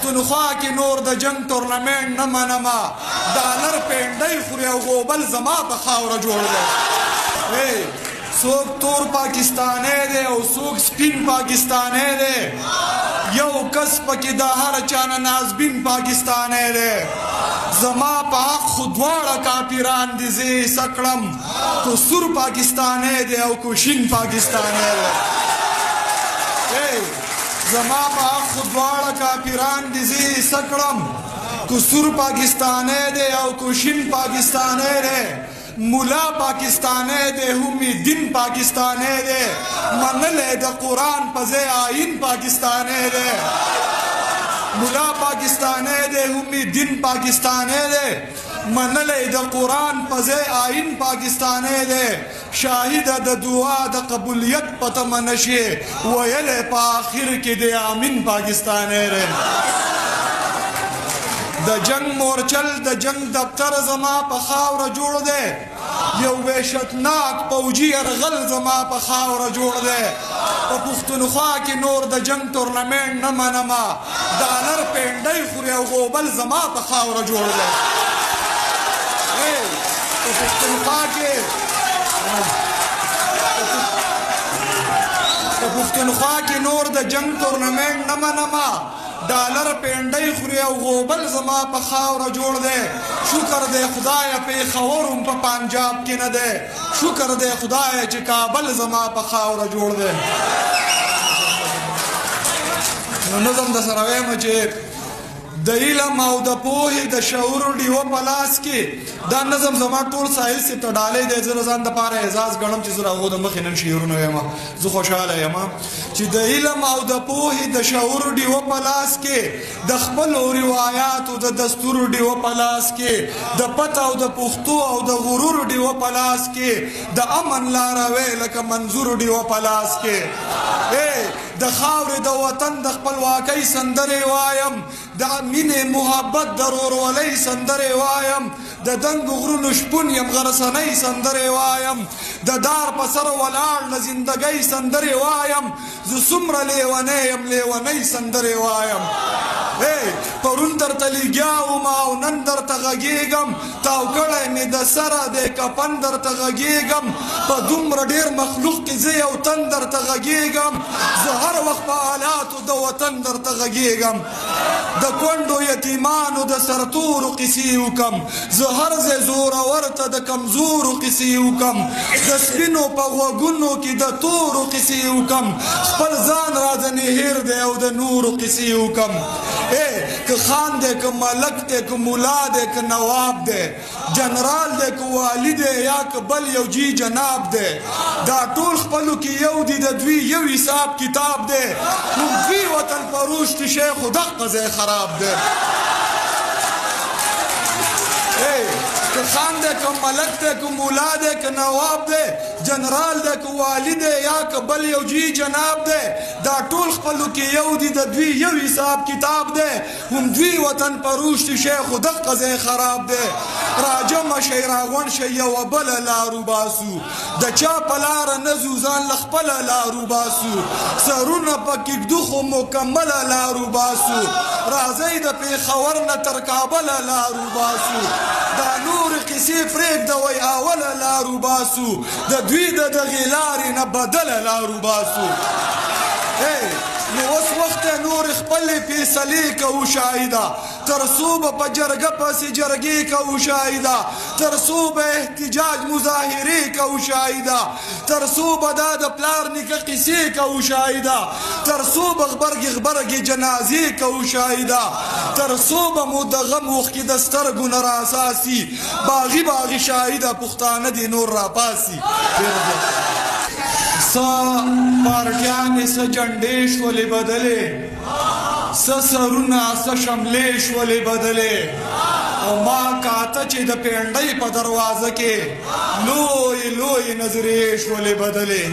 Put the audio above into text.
پښتونخوا کې نور د جنگ تورنمنټ نه منما ډالر پینډۍ خوري او غوبل زما په خاوره جوړ دی څوک تور پاکستانی دی او څوک سپین پاکستانی دی یو کس پکې د هر چا نه نازبین پاکستانی دی زما په حق خو دواړه کافران دي زه یې ایسه کړم کو سور پاکستانی دی او کو شین پاکستانی دی زما په حق خو دواړه کافران دي زه یې ایسه کړم کو سور پاکستانی دی او کو شین پاکستانی دی مولا پاکستانی دی هم دین پاکستانی دی منلی د قرآن په ځای آیین پاکستانی دی مولا پاکستانی دی هم دین پاکستانی دی منلی د قرآن په ځای آیین پاکستانی دی شاهد د دعا د قبولیت په تمه نشي ویلی په آخر کې دی آمین پاکستانی دی د جنگ مورچل د جنگ دفتر زما په خاوره جوړ دی یو وحشتناک پوجي یرغل زما په خاوره جوړ دی په پښتونخوا کې نور د جنگ تورنمنټ نه منما ډالر پینډۍ خوري او غوبل زما په خاوره جوړ دی په پښتونخوا کې نور د جنگ تورنمنټ نه منما ډالر پینډۍ خوري او غوبل زما په خاوره جوړ دی شکر دی خدایه پېښور هم په پنجاب کې نه دی شکر دی خدایه چې کابل زما په خاوره جوړ دی نو نظم د سره وایم چې د علم او د پوهې د شعور ډیوه په لاس کې دا نظم زما ټول ساحل سي ته ډالۍ دی زه ځان دپاره اعزاز ګڼم چې زه د هغو د مخې نن شعرونه وایم زه خوشحاله یم چې د علم او د پوهې د شعور ډیوه په لاس کې د خپلو روایاتو د دستور ډیوه په لاس کې د پت او د پښتو او د غرور ډیوه په لاس کې د امن لاروی لکه منظور ډیوه په لاس کې د خاورې د وطن د خپلواکۍ سندرې وایم د مینې محبت د ورورولۍ سندرې وایم د دنګو غرونو شپون یم غرسنۍ سندرې وایم د دار په سر ولاړ له زندګۍ سندرې وایم زه څومره لیونی یم لیونۍ سندرې وایم پرون درته لګیا وم او نن درته غږېږم تاو کړی مې د سره دی کفن درته غږېږم په دومره ډېر مخلوق کې زه یو تن درته غږېږم زه هر وخت په حالاتو د وطن درته غږېږم د کونډو یتیمانو د سرتورو کیسې وکم زه هر ځای زورور ته د کمزورو کیسې وکم د سپینو په غوږونو کې د تورو کیسې وکم خپل ځان راځنې هیر دی او د نورو کیسې وکم که خان دی که ملک دی که ملا دی که نواب دی جنرال دی که والی دی یا که بل یو جی جناب دی دا ټول خپلو کې یو دی د دوی یو حساب کتاب دی نو دوی وطن فروش دی شیخ خو دغه ځای خراب دی که خان دی که ملک دی که مولا دی که نواب دی جنرال دی که والی دی یا که بل یو جی جناب دی دا ټول خپلو کې یو دی د دوی یو حساب کتاب دی هم دوی وطن پروش دی شیخ خو دغه ځای خراب دی راجمع شئ راغونډ شئ یوه بله لارو باسو د چا په لاره نه ځو ځان له خپله لارو باسو سرونه په کږدو خو مکمله لارو باسو راځئ د پېښور نه تر کابله لارو باسو دا نورې قیسې پرېږدوئ اوله لارو باسو د دوی د دغې لارې نه بدله لارو باسو نو اوس وخت نور خپلې فیصلې کوو شاهده تر څو به په جرګه پسې جرګې کوو شاهده تر څو به احتجاج مظاهرې کوو شاهده تر څو به دا د پلار نیکه قیسې کوو شاهده تر څو به غبرګې غبرګې جنازې کوو شاهده تر څو به مو د غم اوښکې د سترګو نه راساسي باغي باغي شاهده پښتانه دې نور راپاسي څه پارټیانې څه جنډې شولې بدلې څه سرونه څه شملې شولې بدلې او ما کاته چې د پینډۍ په دروازه کې لوی لوی نظرې شولې بدلې